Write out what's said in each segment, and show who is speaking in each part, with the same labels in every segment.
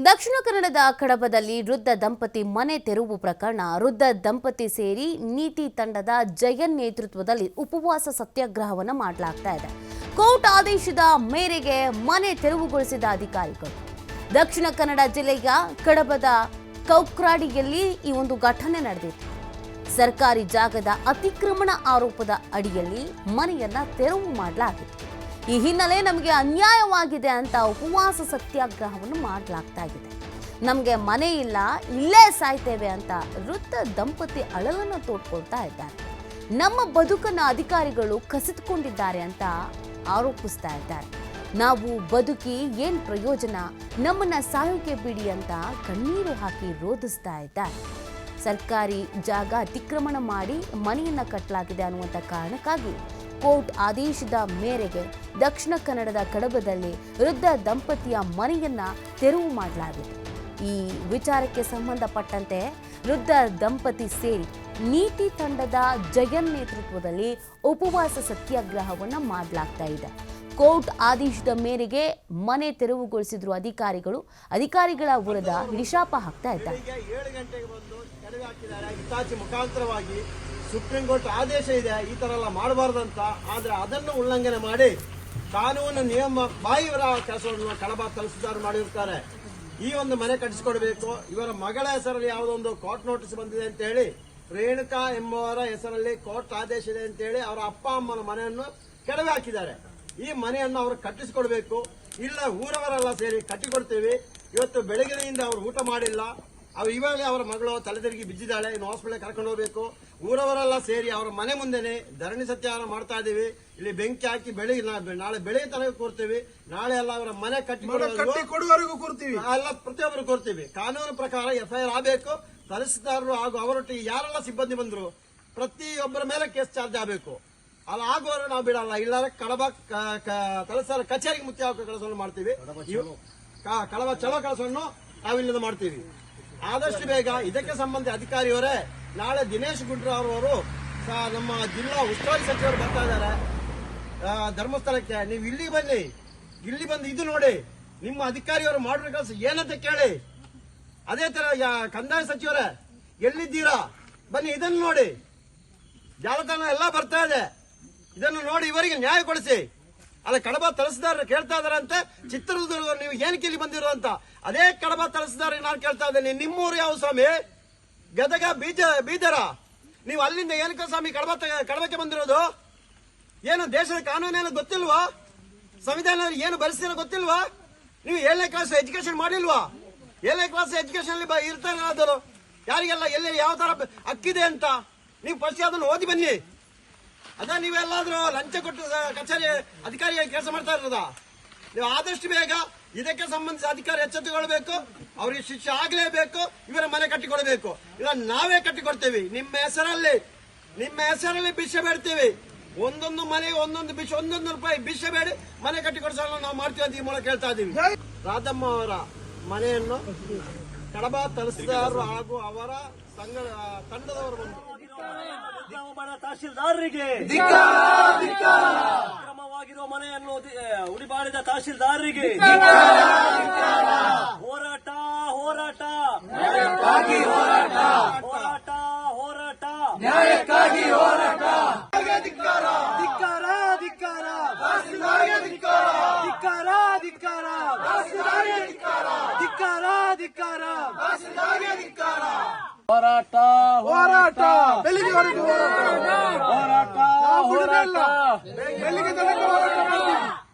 Speaker 1: ದಕ್ಷಿಣ ಕನ್ನಡದ ಕಡಬದಲ್ಲಿ ವೃದ್ಧ ದಂಪತಿ ಮನೆ ತೆರವು ಪ್ರಕರಣ. ವೃದ್ಧ ದಂಪತಿ ಸೇರಿ ನೀತಿ ತಂಡದ ಜಯನ್ ನೇತೃತ್ವದಲ್ಲಿ ಉಪವಾಸ ಸತ್ಯಾಗ್ರಹವನ್ನು ಮಾಡಲಾಗ್ತಾ ಇದೆ. ಕೋರ್ಟ್ ಆದೇಶದ ಮೇರೆಗೆ ಮನೆ ತೆರವುಗೊಳಿಸಿದ ಅಧಿಕಾರಿಗಳು. ದಕ್ಷಿಣ ಕನ್ನಡ ಜಿಲ್ಲೆಯ ಕಡಬದ ಕೌಕ್ರಾಡಿಯಲ್ಲಿ ಈ ಒಂದು ಘಟನೆ ನಡೆದಿತ್ತು. ಸರ್ಕಾರಿ ಜಾಗದ ಅತಿಕ್ರಮಣ ಆರೋಪದ ಅಡಿಯಲ್ಲಿ ಮನೆಯನ್ನ ತೆರವು ಮಾಡಲಾಗಿತ್ತು. ಈ ಹಿನ್ನೆಲೆ ನಮಗೆ ಅನ್ಯಾಯವಾಗಿದೆ ಅಂತ ಉಪವಾಸ ಸತ್ಯಾಗ್ರಹವನ್ನು ಮಾಡಲಾಗ್ತಾ ಇದೆ. ನಮಗೆ ಮನೆ ಇಲ್ಲ, ಇಲ್ಲೇ ಸಾಯ್ತೇವೆ ಅಂತ ವೃದ್ಧ ದಂಪತಿ ಅಳಲನ್ನು ತೋಡ್ಕೊಳ್ತಾ ಇದ್ದಾರೆ. ನಮ್ಮ ಬದುಕನ್ನು ಅಧಿಕಾರಿಗಳು ಕಸಿದುಕೊಂಡಿದ್ದಾರೆ ಅಂತ ಆರೋಪಿಸ್ತಾ ಇದ್ದಾರೆ. ನಾವು ಬದುಕಿ ಏನ್ ಪ್ರಯೋಜನ, ನಮ್ಮನ್ನ ಸಾಯೋಕೆ ಬಿಡಿ ಅಂತ ಕಣ್ಣೀರು ಹಾಕಿ ರೋಧಿಸ್ತಾ ಇದ್ದಾರೆ. ಸರ್ಕಾರಿ ಜಾಗ ಅತಿಕ್ರಮಣ ಮಾಡಿ ಮನೆಯನ್ನ ಕಟ್ಟಲಾಗಿದೆ ಅನ್ನುವಂಥ ಕಾರಣಕ್ಕಾಗಿ ಕೋರ್ಟ್ ಆದೇಶದ ಮೇರೆಗೆ ದಕ್ಷಿಣ ಕನ್ನಡದ ಕಡಬದಲ್ಲಿ ವೃದ್ಧ ದಂಪತಿಯ ಮನೆಯನ್ನ ತೆರವು ಮಾಡಲಾಗಿದೆ. ಈ ವಿಚಾರಕ್ಕೆ ಸಂಬಂಧಪಟ್ಟಂತೆ ವೃದ್ಧ ದಂಪತಿ ಸೇರಿ ನೀತಿ ತಂಡದ ಜಯನ್ ನೇತೃತ್ವದಲ್ಲಿ ಉಪವಾಸ ಸತ್ಯಾಗ್ರಹವನ್ನು ಮಾಡಲಾಗ್ತಾ ಇದೆ. ಕೋರ್ಟ್ ಆದೇಶದ ಮೇರೆಗೆ ಮನೆ ತೆರವುಗೊಳಿಸಿದ್ರು ಅಧಿಕಾರಿಗಳ ವಿರುದ್ಧ ಹಿಡಿಶಾಪ ಹಾಕ್ತಾ ಇದ್ದಾರೆ.
Speaker 2: 7 ಗಂಟೆಗೆ ಬಂದು ಕೆಡವಿ ಹಾಕಿದ್ದಾರೆ. ಹಿತಾಚಿ ಮುಖಾಂತರವಾಗಿ ಸುಪ್ರೀಂ ಕೋರ್ಟ್ ಆದೇಶ ಇದೆ ಈ ತರ ಎಲ್ಲ ಮಾಡಬಾರ್ದಂತ. ಆದ್ರೆ ಅದನ್ನು ಉಲ್ಲಂಘನೆ ಮಾಡಿ ಕಾನೂನು ನಿಯಮ ಬಾಯಿವರ ಕೆಲಸವನ್ನು ಕಡಬ ತಹಸೀಲ್ದಾರ್ ಮಾಡಿರ್ತಾರೆ. ಈ ಒಂದು ಮನೆ ಕಟ್ಟಿಸಿಕೊಡ್ಬೇಕು. ಇವರ ಮಗಳ ಹೆಸರಲ್ಲಿ ಯಾವುದೋ ಒಂದು ಕೋರ್ಟ್ ನೋಟಿಸ್ ಬಂದಿದೆ ಅಂತ ಹೇಳಿ ರೇಣುಕಾ ಎಂಬುವರ ಹೆಸರಲ್ಲಿ ಕೋರ್ಟ್ ಆದೇಶ ಇದೆ ಅಂತ ಹೇಳಿ ಅವರ ಅಪ್ಪ ಅಮ್ಮನ ಮನೆಯನ್ನು ಕೆಡವಿ ಹಾಕಿದ್ದಾರೆ. ಈ ಮನೆಯನ್ನು ಅವರು ಕಟ್ಟಿಸಿಕೊಡ್ಬೇಕು. ಇಲ್ಲ ಊರವರೆಲ್ಲ ಸೇರಿ ಕಟ್ಟಿಕೊಡ್ತೀವಿ. ಇವತ್ತು ಬೆಳಗಿನಿಂದ ಅವರು ಊಟ ಮಾಡಿಲ್ಲ. ಇವಾಗಲೇ ಅವರ ಮಗಳು ತಲೆತಿರುಗಿ ಬಿದ್ದಿದ್ದಾಳೆ. ಇನ್ನು ಹಾಸ್ಪಿಟಲ್ ಕರ್ಕೊಂಡು ಹೋಗ್ಬೇಕು. ಊರವರೆಲ್ಲ ಸೇರಿ ಅವರ ಮನೆ ಮುಂದೆನೆ ಧರಣಿ ಸತ್ಯಾಗ್ರಹ ಮಾಡ್ತಾ ಇದೀವಿ. ಇಲ್ಲಿ ಬೆಂಕಿ ಹಾಕಿ ನಾಳೆ ಬೆಳಗ್ಗೆ ತನಕ ಕೂರ್ತೀವಿ. ನಾಳೆ ಎಲ್ಲ ಅವರ ಮನೆ ಕೊಡುವವರೆಗೂ ಕೂರ್ತೀವಿ. ಎಲ್ಲ ಪ್ರತಿಯೊಬ್ಬರು ಕೂರ್ತೀವಿ. ಕಾನೂನು ಪ್ರಕಾರ FIR ಆಗಬೇಕು. ತಹಸೀಲ್ದಾರರು ಹಾಗೂ ಅವರೊಟ್ಟಿಗೆ ಯಾರೆಲ್ಲ ಸಿಬ್ಬಂದಿ ಬಂದ್ರು ಪ್ರತಿಯೊಬ್ಬರ ಮೇಲೆ ಕೇಸ್ ಚಾರ್ಜ್ ಆಗಬೇಕು. ಅಲ್ಲ ಆಗುವವರು ನಾವು ಬಿಡಲ್ಲ. ಇಲ್ಲಾಂದ್ರೆ ಕಡಬ ತಹಸೀಲ್ದಾರ್ ಕಚೇರಿಗೆ ಮುತ್ತಿ ಹಾಕೋ ಕೆಲಸವನ್ನು ಮಾಡ್ತೀವಿ. ಕಡಬ ಚಲೋ ಕೆಲಸವನ್ನು ನಾವಿಲ್ಲಿಂದ ಮಾಡ್ತೀವಿ. ಆದಷ್ಟು ಬೇಗ ಇದಕ್ಕೆ ಸಂಬಂಧ ಅಧಿಕಾರಿಯವರೇ ನಾಳೆ ದಿನೇಶ್ ಗುಂಡೂರಾವ್ ಅವರು ನಮ್ಮ ಜಿಲ್ಲಾ ಉಸ್ತುವಾರಿ ಸಚಿವರು ಬರ್ತಾ ಇದ್ದಾರೆ ಧರ್ಮಸ್ಥಳಕ್ಕೆ. ನೀವು ಇಲ್ಲಿ ಬನ್ನಿ, ಇಲ್ಲಿ ಬಂದು ಇದು ನೋಡಿ, ನಿಮ್ಮ ಅಧಿಕಾರಿಯವರು ಮಾಡಿರೋ ಕೆಲಸ ಏನಂತ ಕೇಳಿ. ಅದೇ ತರ ಕಂದಾಯ ಸಚಿವರೇ ಎಲ್ಲಿದ್ದೀರಾ ಬನ್ನಿ, ಇದನ್ನು ನೋಡಿ. ಜಾಲತಾಣ ಎಲ್ಲ ಬರ್ತಾ ಇದೆ, ಇದನ್ನು ನೋಡಿ ಇವರಿಗೆ ನ್ಯಾಯ ಕೊಡಿಸಿ. ಅಲ್ಲ ಕಡಬ ತಹಸೀಲ್ದಾರ್ ಕೇಳ್ತಾ ಇದಾರಂತೆ ಚಿತ್ರದುರ್ಗ ನೀವು ಏನಕ್ಕೆ ಇಲ್ಲಿ ಬಂದಿರೋ ಅಂತ. ಅದೇ ಕಡಬ ತಹಸೀಲ್ದಾರ್ ನಾನು ಕೇಳ್ತಾ ಇದ್ದೇನೆ, ನಿಮ್ಮೂರು ಯಾವ ಸ್ವಾಮಿ? ಗದಗ ಬೀದರ? ನೀವು ಅಲ್ಲಿಂದ ಏನಕ್ಕೆ ಸ್ವಾಮಿ ಕಡಬಕ್ಕೆ ಬಂದಿರೋದು? ಏನು ದೇಶದ ಕಾನೂನೇನು ಗೊತ್ತಿಲ್ವಾ? ಸಂವಿಧಾನ ಏನು ಬರೆಸಿರೋ ಗೊತ್ತಿಲ್ವಾ? ನೀವು 7ನೇ ಕ್ಲಾಸ್ ಎಜುಕೇಶನ್ ಮಾಡಿಲ್ವಾ? 7ನೇ ಕ್ಲಾಸ್ ಎಜುಕೇಶನ್ ಇರ್ತಾನೆ ಆದರು ಯಾರಿಗೆಲ್ಲ ಎಲ್ಲಿ ಯಾವ ತರ ಹಕ್ಕಿದೆ ಅಂತ ನೀವು ಫಸ್ಟ್ ಅದನ್ನು ಓದಿ ಬನ್ನಿ. ಅದ ನೀವೆಲ್ಲಾದ್ರೂ ಲಂಚ ಕೊಟ್ಟು ಕಚೇರಿ ಅಧಿಕಾರಿಯಾಗಿ ಕೆಲಸ ಮಾಡ್ತಾ ಇರೋದ? ನೀವು ಆದಷ್ಟು ಬೇಗ ಇದಕ್ಕೆ ಸಂಬಂಧಿಸಿದ ಅಧಿಕಾರಿ ಎಚ್ಚೆತ್ತುಕೊಳ್ಬೇಕು. ಅವರಿಗೆ ಶಿಕ್ಷೆ ಆಗಲೇಬೇಕು. ಇವರ ಮನೆ ಕಟ್ಟಿಕೊಡ್ಬೇಕು. ಇಲ್ಲ ನಾವೇ ಕಟ್ಟಿಕೊಡ್ತೇವೆ. ನಿಮ್ಮ ಹೆಸರಲ್ಲಿ ಭಿಕ್ಷೆ ಬೇಡ್ತೀವಿ. ಒಂದೊಂದು ಮನೆಗೆ ಒಂದೊಂದು ಭಿಕ್ಷೆ, 100 ರೂಪಾಯಿ ಭಿಕ್ಷೆ ಬೇಡಿ ಮನೆ ಕಟ್ಟಿಕೊಡಿಸಲು ನಾವು ಮಾಡ್ತೀವಿ ಅಂತ ಈ ಮೂಲಕ ಹೇಳ್ತಾ ಇದೀವಿ. ರಾಧಮ್ಮ ಅವರ ಮನೆಯನ್ನು ಕಡಬ ತಹಸೀಲ್ದಾರ್ ಹಾಗೂ ಅವರ ತಂಡದವರು ಬಂದು
Speaker 3: ತಹಶೀಲ್ದಾರರಿಗೆ ಅಕ್ರಮವಾಗಿರುವ ಮನೆಯನ್ನು ಉಡಿಬಾಡಿದ ತಹಶೀಲ್ದಾರರಿಗೆ ಹೋರಾಟ ಹೋರಾಟ ಹೋರಾಟ ಹೋರಾಟ ನ್ಯಾಯಕ್ಕಾಗಿ ಹೋರಾಟ. ಧಿಕ್ಕಾರ ಧಿಕ್ಕಾರ ಧಿಕ್ಕಾರ ಧಿಕ್ಕಾರ ಧಿಕ್ಕಾರ ಧಿಕ್ಕಾರ. ಹೋರಾಟ ಹೋರಾಟ ಬೆಳಿಗ್ಗೆವರೆಗೂ ಹೋರಾಟ ಹೋರಾಟ ಬೆಳಿಗ್ಗೆ ತನಕ ಹೋರಾಟ ಮಾಡ್ತೀವಿ.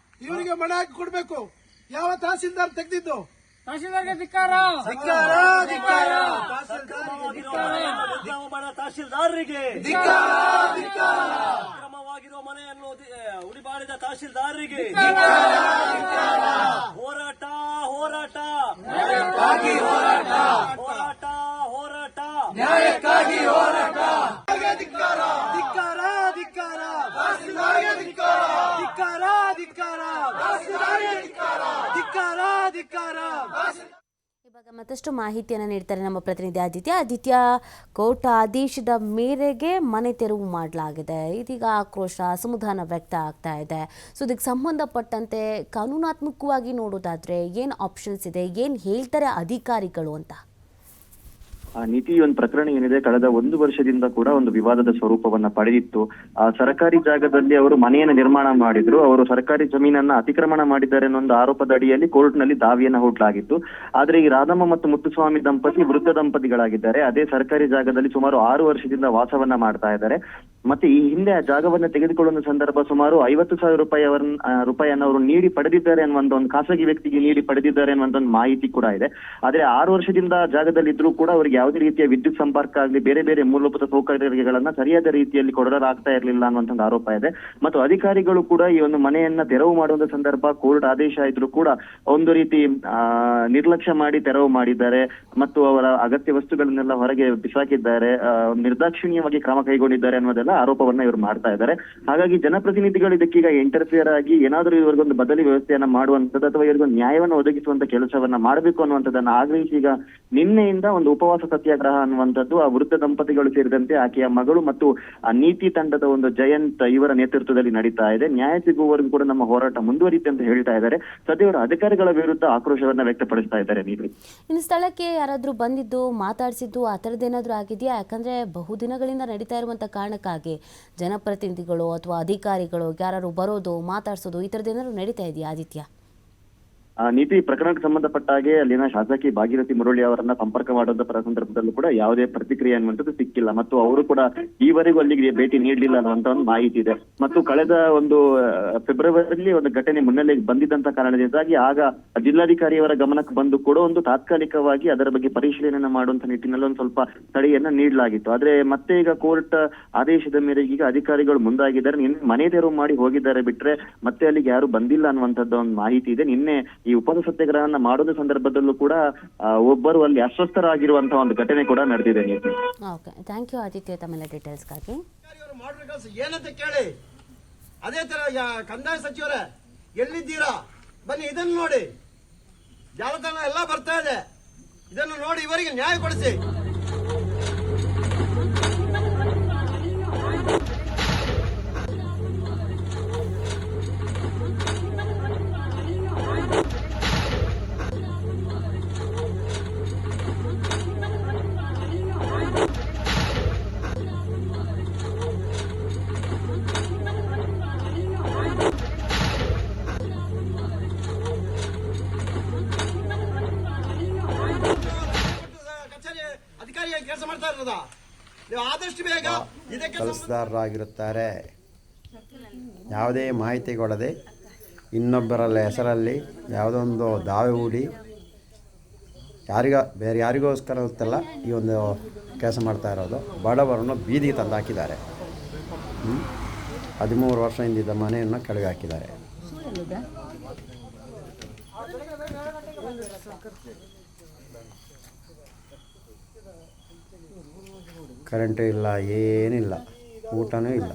Speaker 3: ಇವರಿಗೆ ಮನೆ ಹಾಕಿ ಕೊಡ್ಬೇಕು. ಯಾವ ತಹಸೀಲ್ದಾರ್ ತೆಗೆದಿದ್ದು? ತಹಸೀಲ್ದಾರ್ಗೆ ಧಿಕ್ಕಾರ ಧಿಕ್ಕಾರ ಧಿಕ್ಕಾರ. ತಹಸೀಲ್ದಾರರಿಗೆ ಅಕ್ರಮವಾಗಿರುವ ಮನೆಯನ್ನು ಉಡಿಬಾಡಿದ ತಹಸೀಲ್ದಾರರಿಗೆ ಹೋರಾಟ ಹೋರಾಟ ಹೋರಾಟ ಹೋರಾಟ ನ್ಯಾಯಕ್ಕಾಗಿ ಹೋರಾಟ. ಧಿಕ್ಕಾರ ಧಿಕ್ಕಾರ ಧಿಕ್ಕಾರ ಧಿಕ್ಕಾರ ಧಿಕ್ಕಾರ ಧಿಕ್ಕಾರ ಧಿಕ್ಕಾರ.
Speaker 1: ಇವಾಗ ಮತ್ತಷ್ಟು ಮಾಹಿತಿಯನ್ನು ನೀಡ್ತಾರೆ ನಮ್ಮ ಪ್ರತಿನಿಧಿ ಆದಿತ್ಯ. ಕೋರ್ಟ್ ಆದೇಶದ ಮೇರೆಗೆ ಮನೆ ತೆರವು ಮಾಡಲಾಗಿದೆ. ಇದೀಗ ಆಕ್ರೋಶ ಅಸಮಾಧಾನ ವ್ಯಕ್ತ ಆಗ್ತಾ ಇದೆ. ಸೊ ಇದಕ್ಕೆ ಸಂಬಂಧಪಟ್ಟಂತೆ ಕಾನೂನಾತ್ಮಕವಾಗಿ ನೋಡೋದಾದ್ರೆ ಏನು ಆಪ್ಷನ್ಸ್ ಇದೆ, ಏನು ಹೇಳ್ತಾರೆ ಅಧಿಕಾರಿಗಳು ಅಂತ?
Speaker 4: ನೀತಿ ಒಂದು ಪ್ರಕರಣ ಏನಿದೆ, ಕಳೆದ 1 ವರ್ಷದಿಂದ ಕೂಡ ಒಂದು ವಿವಾದದ ಸ್ವರೂಪವನ್ನ ಪಡೆದಿತ್ತು. ಸರ್ಕಾರಿ ಜಾಗದಲ್ಲಿ ಅವರು ಮನೆಯನ್ನು ನಿರ್ಮಾಣ ಮಾಡಿದ್ರು. ಅವರು ಸರ್ಕಾರಿ ಜಮೀನನ್ನ ಅತಿಕ್ರಮಣ ಮಾಡಿದ್ದಾರೆ ಅನ್ನೋ ಒಂದು ಆರೋಪದ ಅಡಿಯಲ್ಲಿ ಕೋರ್ಟ್ ನಲ್ಲಿ ದಾವಿಯನ್ನ ಹೂಡಲಾಗಿತ್ತು. ಆದ್ರೆ ಈ ರಾಧಮ್ಮ ಮತ್ತು ಮುತ್ತುಸ್ವಾಮಿ ದಂಪತಿ ವೃದ್ಧ ದಂಪತಿಗಳಾಗಿದ್ದಾರೆ. ಅದೇ ಸರ್ಕಾರಿ ಜಾಗದಲ್ಲಿ ಸುಮಾರು 6 ವರ್ಷದಿಂದ ವಾಸವನ್ನ ಮಾಡ್ತಾ ಇದ್ದಾರೆ. ಮತ್ತೆ ಈ ಹಿಂದೆ ಆ ಜಾಗವನ್ನ ತೆಗೆದುಕೊಳ್ಳುವ ಸಂದರ್ಭ ಸುಮಾರು 50,000 ರೂಪಾಯಿಯನ್ನು ಅವರು ನೀಡಿ ಪಡೆದಿದ್ದಾರೆ ಅನ್ನುವಂತ ಒಂದು ಖಾಸಗಿ ವ್ಯಕ್ತಿಗೆ ನೀಡಿ ಪಡೆದಿದ್ದಾರೆ ಅನ್ನುವಂತ ಒಂದು ಮಾಹಿತಿ ಕೂಡ ಇದೆ. ಆದ್ರೆ 6 ವರ್ಷದಿಂದ ಜಾಗದಲ್ಲಿ ಇದ್ರೂ ಕೂಡ ಅವರಿಗೆ ಯಾವುದೇ ರೀತಿಯ ವಿದ್ಯುತ್ ಸಂಪರ್ಕ ಆಗಲಿ ಬೇರೆ ಬೇರೆ ಮೂಲಭೂತ ಸೌಕರ್ಯಗಳನ್ನ ಸರಿಯಾದ ರೀತಿಯಲ್ಲಿ ಕೊಡಲಾಗ್ತಾ ಇರಲಿಲ್ಲ ಅನ್ನುವಂತ ಆರೋಪ ಇದೆ. ಮತ್ತು ಅಧಿಕಾರಿಗಳು ಕೂಡ ಈ ಒಂದು ಮನೆಯನ್ನ ತೆರವು ಮಾಡುವಂತ ಸಂದರ್ಭ ಕೋರ್ಟ್ ಆದೇಶ ಇದ್ರೂ ಕೂಡ ಒಂದು ರೀತಿ ನಿರ್ಲಕ್ಷ್ಯ ಮಾಡಿ ತೆರವು ಮಾಡಿದ್ದಾರೆ ಮತ್ತು ಅವರ ಅಗತ್ಯ ವಸ್ತುಗಳನ್ನೆಲ್ಲ ಹೊರಗೆ ಬಿಸಾಕಿದ್ದಾರೆ, ನಿರ್ದಾಕ್ಷಿಣ್ಯವಾಗಿ ಕ್ರಮ ಕೈಗೊಂಡಿದ್ದಾರೆ ಅನ್ನೋದೆಲ್ಲ ಆರೋಪವನ್ನ ಇವರು ಮಾಡ್ತಾ ಇದ್ದಾರೆ. ಹಾಗಾಗಿ ಜನಪ್ರತಿನಿಧಿಗಳು ಇದಕ್ಕೀಗ ಇಂಟರ್ಫಿಯರ್ ಆಗಿ ಏನಾದರೂ ಇವರಿಗೊಂದು ಬದಲಿ ವ್ಯವಸ್ಥೆಯನ್ನ ಮಾಡುವಂತದ್ದು ಅಥವಾ ಇವರಿಗೊಂದು ನ್ಯಾಯವನ್ನು ಒದಗಿಸುವಂತ ಕೆಲಸವನ್ನ ಮಾಡಬೇಕು ಅನ್ನುವಂಥದ್ದನ್ನ ಆಗ್ರಹಿಸಿ ಈಗ ನಿನ್ನೆಯಿಂದ ಒಂದು ಉಪವಾಸ ಸತ್ಯಾಗ್ರಹ ಅನ್ನುವಂಥದ್ದು ಆ ವೃದ್ಧ ದಂಪತಿಗಳು ಸೇರಿದಂತೆ ಆಕೆಯ ಮಗಳು ಮತ್ತು ಆ ನೀತಿ ತಂಡದ ಒಂದು ಜಯಂತ್ ಇವರ ನೇತೃತ್ವದಲ್ಲಿ ನಡೀತಾ ಇದೆ. ನ್ಯಾಯ ಸಿಗುವವರೆಗೂ ಕೂಡ ನಮ್ಮ ಹೋರಾಟ ಮುಂದುವರಿಯುತ್ತೆ ಅಂತ ಹೇಳ್ತಾ ಇದ್ದಾರೆ. ಸದ್ಯ ಅಧಿಕಾರಿಗಳ ವಿರುದ್ಧ ಆಕ್ರೋಶವನ್ನ ವ್ಯಕ್ತಪಡಿಸ್ತಾ ಇದ್ದಾರೆ.
Speaker 1: ಇನ್ನು ಸ್ಥಳಕ್ಕೆ ಯಾರಾದ್ರೂ ಬಂದಿದ್ದು ಮಾತಾಡಿಸಿದ್ದು ಆ ಥರದ್ದೇನಾದ್ರೂ ಆಗಿದೆಯಾ? ಯಾಕಂದ್ರೆ ಬಹುದಿನಗಳಿಂದ ನಡೀತಾ ಇರುವಂತ ಕಾರಣಕ್ಕಾಗಿ ಜನಪ್ರತಿನಿಧಿಗಳು ಅಥವಾ ಅಧಿಕಾರಿಗಳು ಯಾರು ಬರೋದು ಮಾತಾಡ್ಸೋದು ಈ ಥರದ್ದೇನಾದ್ರು ನಡೀತಾ ಇದೆಯಾ ಆದಿತ್ಯ?
Speaker 4: ನೀತಿ ಪ್ರಕರಣಕ್ಕೆ ಸಂಬಂಧಪಟ್ಟ ಹಾಗೆ ಅಲ್ಲಿನ ಶಾಸಕಿ ಭಾಗೀರಥಿ ಮುರಳಿ ಅವರನ್ನ ಸಂಪರ್ಕ ಮಾಡುವಂತ ಸಂದರ್ಭದಲ್ಲೂ ಕೂಡ ಯಾವುದೇ ಪ್ರತಿಕ್ರಿಯೆ ಅನ್ನುವಂಥದ್ದು ಸಿಕ್ಕಿಲ್ಲ ಮತ್ತು ಅವರು ಕೂಡ ಈವರೆಗೂ ಅಲ್ಲಿಗೆ ಭೇಟಿ ನೀಡಲಿಲ್ಲ ಅನ್ನುವಂತ ಒಂದು ಮಾಹಿತಿ ಇದೆ. ಮತ್ತು ಕಳೆದ ಒಂದು ಫೆಬ್ರವರಿಯಲ್ಲಿ ಒಂದು ಘಟನೆ ಮುನ್ನೆಲೆಗೆ ಬಂದಿದ್ದಂತ ಕಾರಣದಿಂದಾಗಿ ಆಗ ಜಿಲ್ಲಾಧಿಕಾರಿಯವರ ಗಮನಕ್ಕೆ ಬಂದು ಕೂಡ ಒಂದು ತಾತ್ಕಾಲಿಕವಾಗಿ ಅದರ ಬಗ್ಗೆ ಪರಿಶೀಲನೆ ಮಾಡುವಂತ ನಿಟ್ಟಿನಲ್ಲಿ ಒಂದು ಸ್ವಲ್ಪ ತಡೆಯನ್ನ ನೀಡಲಾಗಿತ್ತು. ಆದ್ರೆ ಮತ್ತೆ ಈಗ ಕೋರ್ಟ್ ಆದೇಶದ ಮೇರೆಗೆ ಈಗ ಅಧಿಕಾರಿಗಳು ಮುಂದಾಗಿದ್ದಾರೆ. ನಿನ್ನೆ ಮನೆ ತೆರವು ಮಾಡಿ ಹೋಗಿದ್ದಾರೆ ಬಿಟ್ರೆ ಮತ್ತೆ ಅಲ್ಲಿಗೆ ಯಾರು ಬಂದಿಲ್ಲ ಅನ್ನುವಂಥದ್ದು ಒಂದು ಮಾಹಿತಿ ಇದೆ. ನಿನ್ನೆ ಈ ಉಪವಾಸ ಸತ್ಯಾಗ್ರಹವನ್ನ ಮಾಡುವ ಸಂದರ್ಭದಲ್ಲೂ ಕೂಡ ಒಬ್ಬರು ಅಲ್ಲಿ ಅಸ್ವಸ್ಥರಾಗಿರುವಂತಹ ಒಂದು ಘಟನೆ ಕೂಡ ನಡೆದಿದೆ.
Speaker 1: ಓಕೆ, ಥ್ಯಾಂಕ್ ಯು ಆದಿತ್ಯ ತಮ್ಮೆಲ್ಲ ಡೀಟೇಲ್ಸ್ಗಾಗಿ.
Speaker 2: ಏನಂತ ಕೇಳಿ, ಅದೇ ತರ ಕಂದಾಯ ಸಚಿವರೇ ಎಲ್ಲಿದ್ದೀರಾ ಬನ್ನಿ, ಇದನ್ನು ನೋಡಿ, ಜಾಲತಾಣ ಎಲ್ಲ ಬರ್ತಾ ಇದೆ, ಇದನ್ನು ನೋಡಿ ಇವರಿಗೆ ನ್ಯಾಯ ಕೊಡಿಸಿ. ಅಧಿಕಾರಿಯಾಗಿ ಕೆಲಸ ಮಾಡ್ತಾ ಇರೋದಾ ನೀವು? ಆದಷ್ಟು ಬೇಗ ಇದಕ್ಕೆ
Speaker 5: ಕೆಲಸದಾರರಾಗಿರುತ್ತಾರೆ. ಯಾವುದೇ ಮಾಹಿತಿ ಕೊಡದೆ ಇನ್ನೊಬ್ಬರ ಹೆಸರಲ್ಲಿ ಯಾವುದೋ ಒಂದು ದಾವೆ ಹೂಡಿ ಬೇರೆ ಯಾರಿಗೋಸ್ಕರ ಗೊತ್ತಲ್ಲ ಈ ಒಂದು ಕೆಲಸ ಮಾಡ್ತಾ ಇರೋದು. ಬಡವರನ್ನು ಬೀದಿಗೆ ತಂದು ಹಾಕಿದ್ದಾರೆ. 13 ವರ್ಷ ಹಿಂದಿದ್ದ ಮನೆಯನ್ನು ಕೆಳಗೆ ಹಾಕಿದ್ದಾರೆ. ಕರೆಂಟು ಇಲ್ಲ, ಏನಿಲ್ಲ, ಊಟನೂ ಇಲ್ಲ.